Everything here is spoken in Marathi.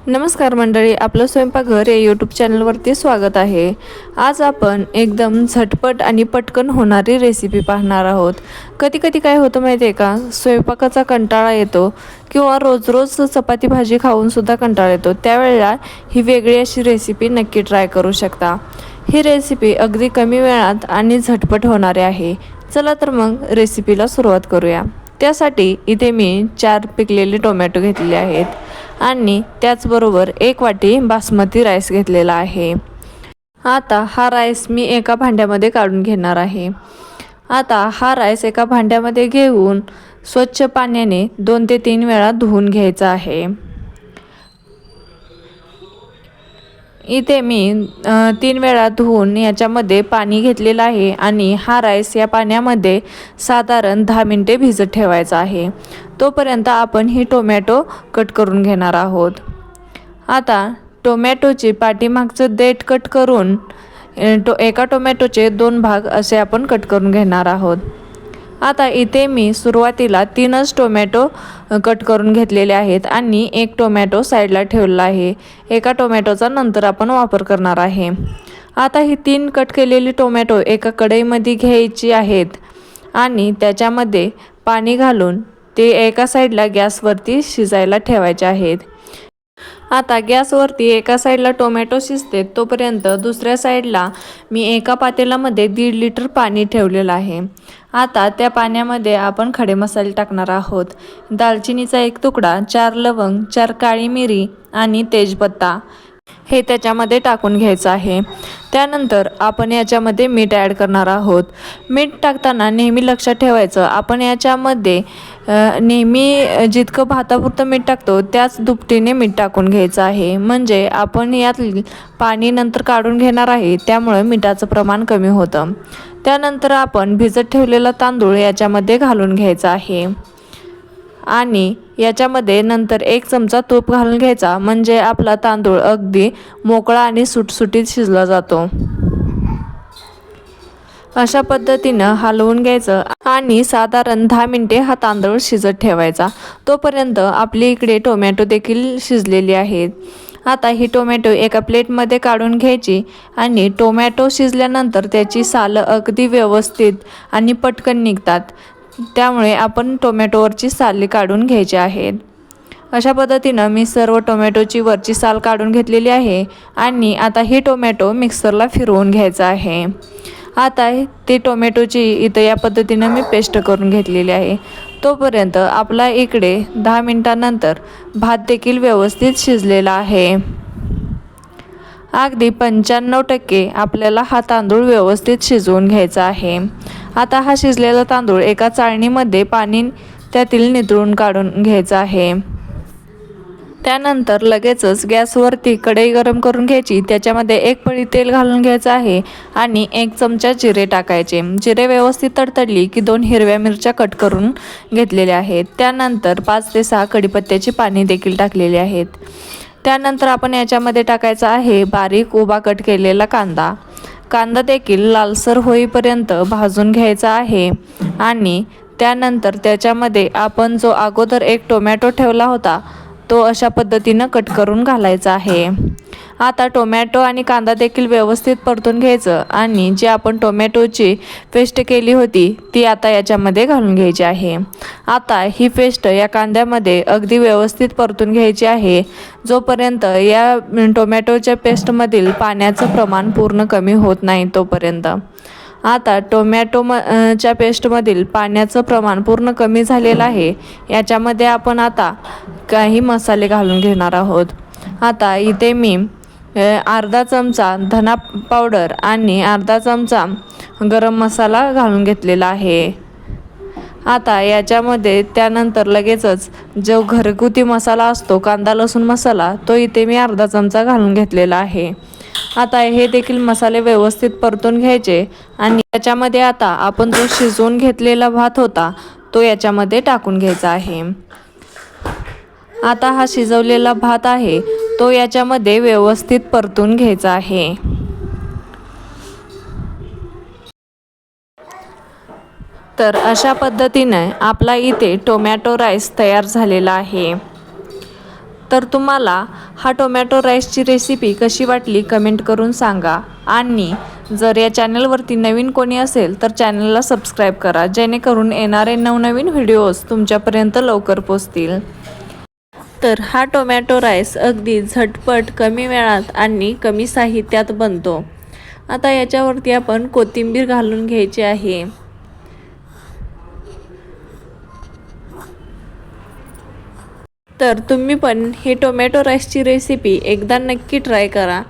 नमस्कार मंडळी, आपलं स्वयंपाकघर या यूट्यूब चॅनलवरती स्वागत आहे। आज आपण एकदम झटपट आणि पटकन होणारी रेसिपी पाहणार आहोत। कधी कधी काय होतं माहिती आहे का, स्वयंपाकाचा कंटाळा येतो किंवा रोज रोज चपाती भाजी खाऊन सुद्धा कंटाळा येतो। त्यावेळेला ही वेगळी अशी रेसिपी नक्की ट्राय करू शकता। ही रेसिपी अगदी कमी वेळात आणि झटपट होणारी आहे। चला तर मग रेसिपीला सुरुवात करूया। त्यासाठी इथे मी 4 पिकलेले टोमॅटो घेतलेले आहेत आणि त्याचबरोबर 1 वाटी बासमती राईस घेतलेला आहे। आता हा राईस मी एका भांड्यामध्ये काढून घेणार आहे। आता हा राईस एका भांड्यामध्ये घेऊन स्वच्छ पाण्याने 2 ते 3 वेळा धुवून घ्यायचा आहे। इथे मी 3 वेळा धुवून याच्यामध्ये पाणी घेतलेलं आहे आणि हा राईस या पाण्यामध्ये साधारण 10 मिनिटे भिजत ठेवायचा आहे। तोपर्यंत आपण ही टोमॅटो कट करून घेणार आहोत। आता टोमॅटोची पाठीमागचं देठ कट करून एका टोमॅटोचे 2 भाग असे आपण कट करून घेणार आहोत। आता इथे मी सुरुवातीला 3च टोमॅटो कट करून घेतलेले आहेत आणि 1 टोमॅटो साईडला ठेवला आहे। एका टोमॅटोचा नंतर आपण वापर करणार आहे। आता ही 3 कट केलेली टोमॅटो एका कढईमध्ये घ्यायची आहेत आणि त्याच्यामध्ये पाणी घालून ते एका साईडला गॅसवरती शिजायला ठेवायचे आहेत। आता गॅसवरती एका साईडला टोमॅटो शिजते तोपर्यंत दुसऱ्या साईडला मी एका पातेल्यामध्ये 1.5 लिटर पाणी ठेवलेलं आहे। आता त्या पाण्यामध्ये आपण खडे मसाले टाकणार आहोत। दालचिनीचा 1 तुकडा, 4 लवंग, 4 काळी मिरी आणि तेजपत्ता हे त्याच्यामध्ये टाकून घ्यायचं आहे। त्यानंतर आपण याच्यामध्ये मीठ ॲड करणार आहोत। मीठ टाकताना नेहमी लक्षात ठेवायचं, आपण याच्यामध्ये नेहमी जितकं भातापुरतं मीठ टाकतो त्याच दुपटीने मीठ टाकून घ्यायचं आहे। म्हणजे आपण यात पाणी नंतर काढून घेणार आहे, त्यामुळे मिठाचं प्रमाण कमी होतं। त्यानंतर आपण भिजत ठेवलेला तांदूळ याच्यामध्ये घालून घ्यायचा आहे आणि याच्यामध्ये नंतर 1 चमचा तूप घालून घ्यायचा, म्हणजे आपला तांदूळ अगदी मोकळा आणि सुटसुटीत शिजला जातो। अशा पद्धतीनं हलवून घ्यायचं आणि साधारण 10 मिनिटे हा तांदूळ शिजत ठेवायचा। तोपर्यंत आपली इकडे टोमॅटो देखील शिजलेली आहेत। आता ही टोमॅटो एका प्लेटमध्ये काढून घ्यायची आणि टोमॅटो शिजल्यानंतर त्याची सालं अगदी व्यवस्थित आणि पटकन निघतात, त्यामुळे आपण टोमॅटोवरची साले काढून घ्यायची आहेत। अशा पद्धतीनं मी सर्व टोमॅटोची वरची साल काढून घेतलेली आहे आणि आता ही टोमॅटो मिक्सरला फिरवून घ्यायचा आहे। आता ते टोमॅटोची इथं या पद्धतीनं मी पेस्ट करून घेतलेली आहे। तोपर्यंत आपला इकडे 10 मिनिटांनंतर भात देखील व्यवस्थित शिजलेला आहे। अगदी 95% आपल्याला हा तांदूळ व्यवस्थित शिजवून घ्यायचा आहे। आता हा शिजलेला तांदूळ एका चाळणीमध्ये पाणी त्यातील निथळून काढून घ्यायचं आहे। त्यानंतर लगेचच गॅसवरती कढई गरम करून घ्यायची, त्याच्यामध्ये 1 पळी तेल घालून घ्यायचं आहे आणि 1 चमचा जिरे टाकायचे। जिरे व्यवस्थित तडतडली की 2 हिरव्या मिरच्या कट करून घेतलेल्या आहेत। त्यानंतर 5 ते 6 कढीपत्त्याची पाने देखील टाकलेली आहेत। त्यानंतर आपण याच्यामध्ये टाकायचा आहे बारीक उभा कट केलेला कांदा। कांदा देखील लालसर होईपर्यंत भाजून घ्यायचा आहे आणि त्यानंतर त्याच्यामध्ये आपण जो अगोदर 1 टोमॅटो ठेवला होता तो अशा पद्धतीनं कट करून घालायचा आहे। आता टोमॅटो आणि कांदा देखील व्यवस्थित परतून घ्यायचं आणि जी आपण टोमॅटोची पेस्ट केली होती ती आता याच्यामध्ये घालून घ्यायची आहे। आता ही पेस्ट या कांद्यामध्ये अगदी व्यवस्थित परतून घ्यायची आहे, जोपर्यंत या टोमॅटोच्या पेस्टमधील पाण्याचं प्रमाण पूर्ण कमी होत नाही तोपर्यंत। आता च्या पेस्टमधील पाण्याचं प्रमाण पूर्ण कमी झालेलं आहे। याच्यामध्ये आपण आता काही मसाले घालून घेणार आहोत। आता इथे मी अर्धा चमचा धना पावडर आणि अर्धा चमचा गरम मसाला घालून घेतलेला आहे। आता याच्यामध्ये त्यानंतर लगेचच जो घरगुती मसाला असतो कांदा लसूण मसाला, तो इथे मी अर्धा चमचा घालून घेतलेला आहे। आता हे देखील मसाले व्यवस्थित परतून घ्यायचे आणि याच्यामध्ये आता आपण जो शिजवून घेतलेला भात होता तो याच्यामध्ये टाकून घ्यायचा आहे। आता हा शिजवलेला भात आहे तो याच्यामध्ये व्यवस्थित परतून घ्यायचा आहे। तर अशा पद्धतीने आपला इथे टोमॅटो राईस तयार झालेला आहे। तर तुम्हाला हा टोमॅटो राईसची रेसिपी कशी वाटली कमेंट करून सांगा. आणि जर या चॅनलवरती नवीन कोणी असेल तर चॅनलला सबस्क्राईब करा, जेणेकरून येणारे नवनवीन व्हिडिओज तुमच्यापर्यंत लवकर पोचतील. तर हा टोमॅटो राईस अगदी झटपट, कमी वेळात आणि कमी साहित्यात बनतो. आता याच्यावरती आपण कोथिंबीर घालून घ्यायची आहे. तर तुम्ही पण ही टोमॅटो राईसची रेसिपी एकदा नक्की ट्राय करा.